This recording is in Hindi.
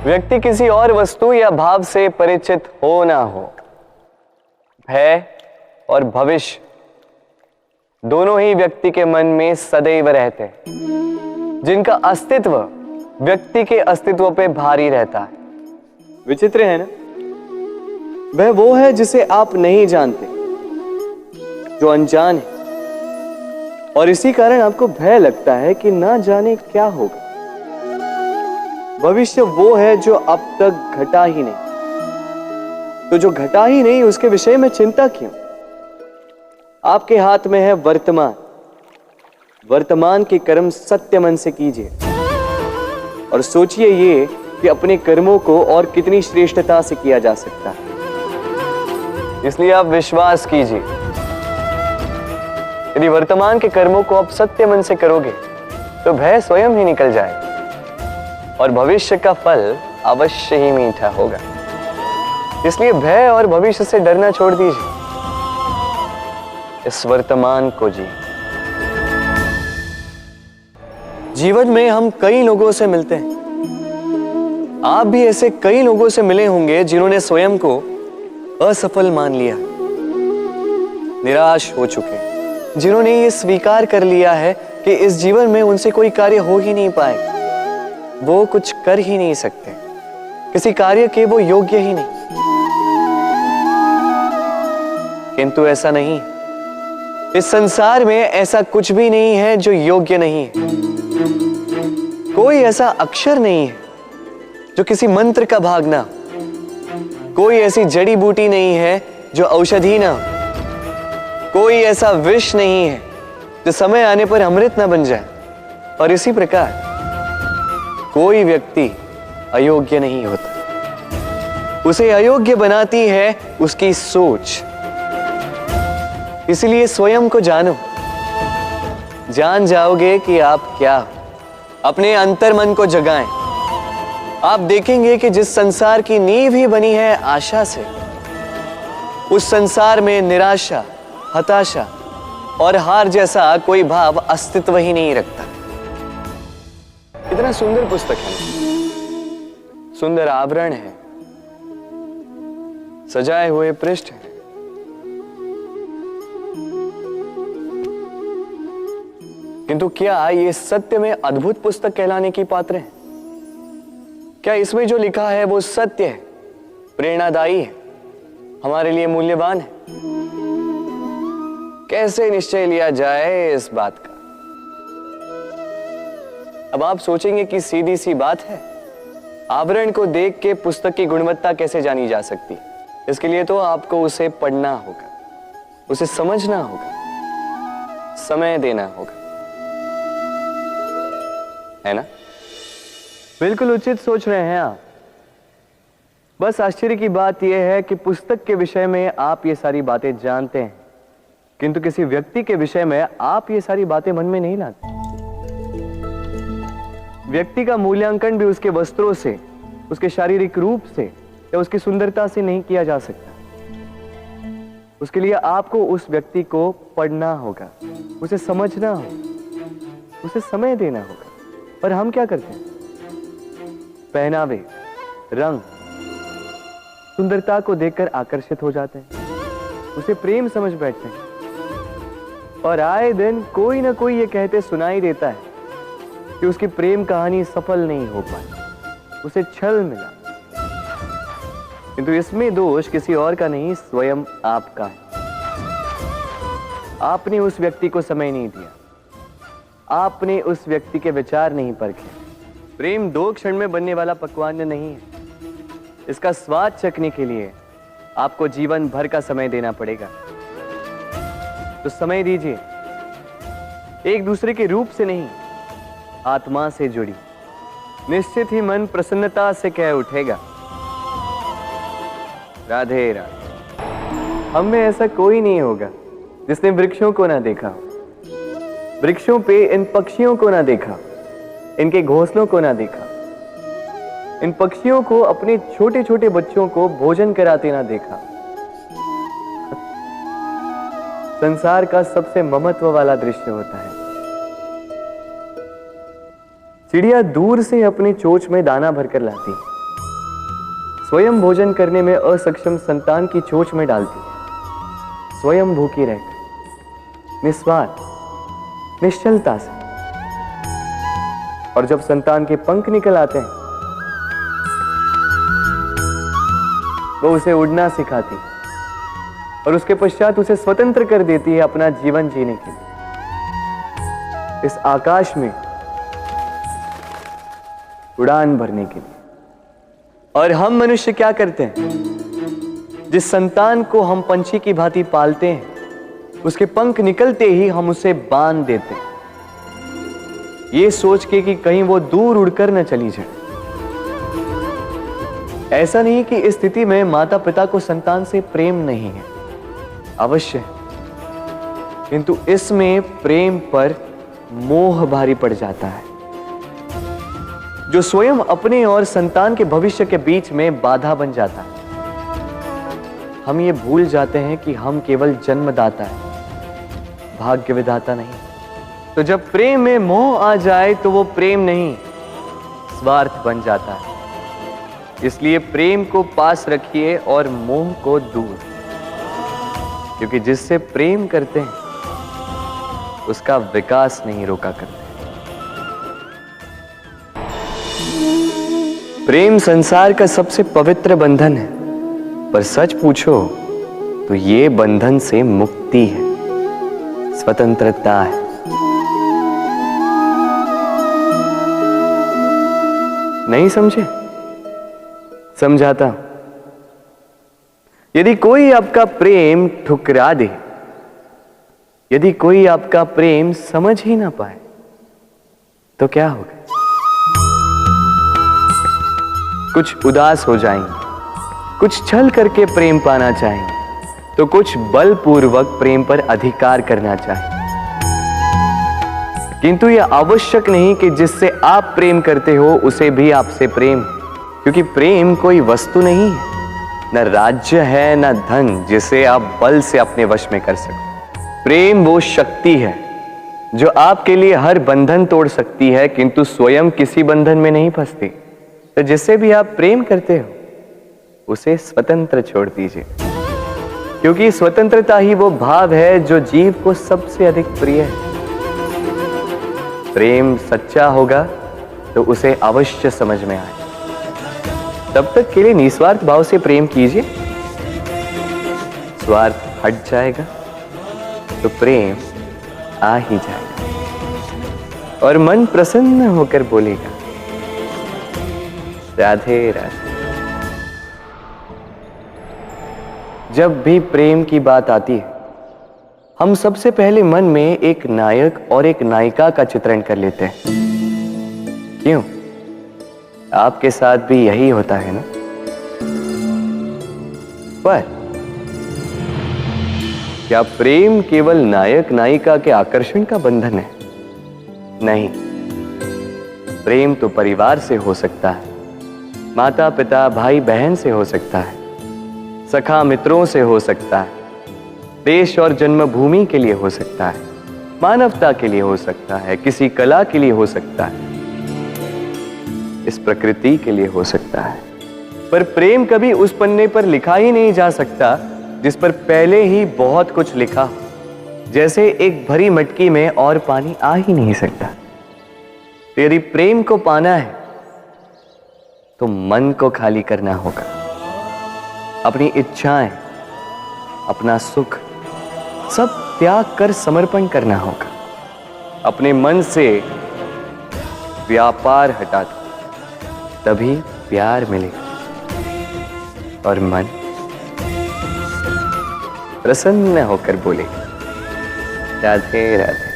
व्यक्ति किसी और वस्तु या भाव से परिचित हो ना हो, भय और भविष्य दोनों ही व्यक्ति के मन में सदैव रहते हैं, जिनका अस्तित्व व्यक्ति के अस्तित्व पे भारी रहता है। विचित्र है ना? वह वो है जिसे आप नहीं जानते, जो अनजान है, और इसी कारण आपको भय लगता है कि ना जाने क्या होगा। भविष्य वो है जो अब तक घटा ही नहीं, तो जो घटा ही नहीं उसके विषय में चिंता क्यों? आपके हाथ में है वर्तमान। वर्तमान के कर्म सत्य मन से कीजिए और सोचिए ये कि अपने कर्मों को और कितनी श्रेष्ठता से किया जा सकता है। इसलिए आप विश्वास कीजिए, यदि वर्तमान के कर्मों को आप सत्य मन से करोगे तो भय स्वयं ही निकल जाएगा और भविष्य का फल अवश्य ही मीठा होगा। इसलिए भय और भविष्य से डरना छोड़ दीजिए, इस वर्तमान को जी। जीवन में हम कई लोगों से मिलते हैं। आप भी ऐसे कई लोगों से मिले होंगे जिन्होंने स्वयं को असफल मान लिया, निराश हो चुके, जिन्होंने ये स्वीकार कर लिया है कि इस जीवन में उनसे कोई कार्य हो ही नहीं पाएगा, वो कुछ कर ही नहीं सकते, किसी कार्य के वो योग्य ही नहीं। किंतु ऐसा नहीं, इस संसार में ऐसा कुछ भी नहीं है जो योग्य नहीं है। कोई ऐसा अक्षर नहीं है जो किसी मंत्र का भाग ना हो, कोई ऐसी जड़ी बूटी नहीं है जो औषधि ना हो, कोई ऐसा विष नहीं है जो समय आने पर अमृत ना बन जाए। और इसी प्रकार कोई व्यक्ति अयोग्य नहीं होता, उसे अयोग्य बनाती है उसकी सोच। इसलिए स्वयं को जानो, जान जाओगे कि आप क्या हो। अपने अंतर मन को जगाएं। आप देखेंगे कि जिस संसार की नींव ही बनी है आशा से, उस संसार में निराशा, हताशा और हार जैसा कोई भाव अस्तित्व ही नहीं रखता। इतना सुंदर पुस्तक है, सुंदर आवरण है, सजाए हुए पृष्ठ है, किंतु क्या ये सत्य में अद्भुत पुस्तक कहलाने की पात्र है? क्या इसमें जो लिखा है वो सत्य है, प्रेरणादायी है, हमारे लिए मूल्यवान है? कैसे निश्चय लिया जाए इस बात का? अब आप सोचेंगे कि सीधी सी बात है, आवरण को देख के पुस्तक की गुणवत्ता कैसे जानी जा सकती? इसके लिए तो आपको उसे पढ़ना होगा, उसे समझना होगा, समय देना होगा, है ना? बिल्कुल उचित सोच रहे हैं आप। बस आश्चर्य की बात यह है कि पुस्तक के विषय में आप ये सारी बातें जानते हैं, किंतु किसी व्यक्ति के विषय में आप ये सारी बातें मन में नहीं लाते। व्यक्ति का मूल्यांकन भी उसके वस्त्रों से, उसके शारीरिक रूप से या उसकी सुंदरता से नहीं किया जा सकता। उसके लिए आपको उस व्यक्ति को पढ़ना होगा, उसे समझना होगा, उसे समय देना होगा। पर हम क्या करते हैं? पहनावे, रंग, सुंदरता को देखकर आकर्षित हो जाते हैं, उसे प्रेम समझ बैठते हैं, और आए दिन कोई ना कोई ये कहते सुनाई देता है कि उसकी प्रेम कहानी सफल नहीं हो पाई, उसे छल मिला। किंतु इसमें दोष किसी और का नहीं, स्वयं आपका है। आपने उस व्यक्ति को समय नहीं दिया, आपने उस व्यक्ति के विचार नहीं परखे। प्रेम 2 क्षण में बनने वाला पकवान नहीं है, इसका स्वाद चखने के लिए आपको जीवन भर का समय देना पड़ेगा। तो समय दीजिए, एक दूसरे के रूप से नहीं, आत्मा से जुड़ी, निश्चित ही मन प्रसन्नता से कह उठेगा, राधे राधे। हम में ऐसा कोई नहीं होगा जिसने वृक्षों को ना देखा हो, वृक्षों पे इन पक्षियों को ना देखा, इनके घोंसलों को ना देखा, इन पक्षियों को अपने छोटे छोटे बच्चों को भोजन कराते ना देखा। संसार का सबसे ममत्व वाला दृश्य होता है। चिड़िया दूर से अपनी चोंच में दाना भरकर लाती, स्वयं भोजन करने में असक्षम संतान की चोंच में डालती है, स्वयं भूखी रहकर निस्वार्थ निश्चलता से। और जब संतान के पंख निकल आते हैं, वो उसे उड़ना सिखाती और उसके पश्चात उसे स्वतंत्र कर देती है अपना जीवन जीने के लिए, इस आकाश में उड़ान भरने के लिए। और हम मनुष्य क्या करते हैं? जिस संतान को हम पंछी की भांति पालते हैं, उसके पंख निकलते ही हम उसे बांध देते हैं, ये सोच के कि कहीं वो दूर उड़कर न चली जाए। ऐसा नहीं कि इस स्थिति में माता पिता को संतान से प्रेम नहीं है, अवश्य है, किंतु इसमें प्रेम पर मोह भारी पड़ जाता है, जो स्वयं अपने और संतान के भविष्य के बीच में बाधा बन जाता है। हम ये भूल जाते हैं कि हम केवल जन्मदाता है, भाग्य विधाता नहीं। तो जब प्रेम में मोह आ जाए तो वो प्रेम नहीं, स्वार्थ बन जाता है। इसलिए प्रेम को पास रखिए और मोह को दूर, क्योंकि जिससे प्रेम करते हैं उसका विकास नहीं रोका करते। प्रेम संसार का सबसे पवित्र बंधन है, पर सच पूछो तो ये बंधन से मुक्ति है, स्वतंत्रता है। नहीं समझे? समझाता हूं। यदि कोई आपका प्रेम ठुकरा दे, यदि कोई आपका प्रेम समझ ही ना पाए, तो क्या होगा? कुछ उदास हो जाएंगे, कुछ छल करके प्रेम पाना चाहेंगे, तो कुछ बलपूर्वक प्रेम पर अधिकार करना चाहेंगे। किंतु यह आवश्यक नहीं कि जिससे आप प्रेम करते हो उसे भी आपसे प्रेम, क्योंकि प्रेम कोई वस्तु नहीं है, न राज्य है न धन जिसे आप बल से अपने वश में कर सको। प्रेम वो शक्ति है जो आपके लिए हर बंधन तोड़ सकती है, किंतु स्वयं किसी बंधन में नहीं फंसती। तो जिससे भी आप प्रेम करते हो उसे स्वतंत्र छोड़ दीजिए, क्योंकि स्वतंत्रता ही वो भाव है जो जीव को सबसे अधिक प्रिय है। प्रेम सच्चा होगा तो उसे अवश्य समझ में आए। तब तक के लिए निस्वार्थ भाव से प्रेम कीजिए, स्वार्थ हट जाएगा तो प्रेम आ ही जाएगा और मन प्रसन्न होकर बोलेगा, राधे राधे। जब भी प्रेम की बात आती है, हम सबसे पहले मन में एक नायक और एक नायिका का चित्रण कर लेते हैं। क्यों? आपके साथ भी यही होता है ना? पर क्या प्रेम केवल नायक नायिका के आकर्षण का बंधन है? नहीं, प्रेम तो परिवार से हो सकता है, माता पिता भाई बहन से हो सकता है, सखा मित्रों से हो सकता है, देश और जन्मभूमि के लिए हो सकता है, मानवता के लिए हो सकता है, किसी कला के लिए हो सकता है, इस प्रकृति के लिए हो सकता है। पर प्रेम कभी उस पन्ने पर लिखा ही नहीं जा सकता जिस पर पहले ही बहुत कुछ लिखा हो। जैसे एक भरी मटकी में और पानी आ ही नहीं सकता। तो यदि प्रेम को पाना है तो मन को खाली करना होगा, अपनी इच्छाएं, अपना सुख सब त्याग कर समर्पण करना होगा। अपने मन से व्यापार हटा दो, तभी प्यार मिलेगा और मन प्रसन्न होकर बोलेगा, राधे राधे।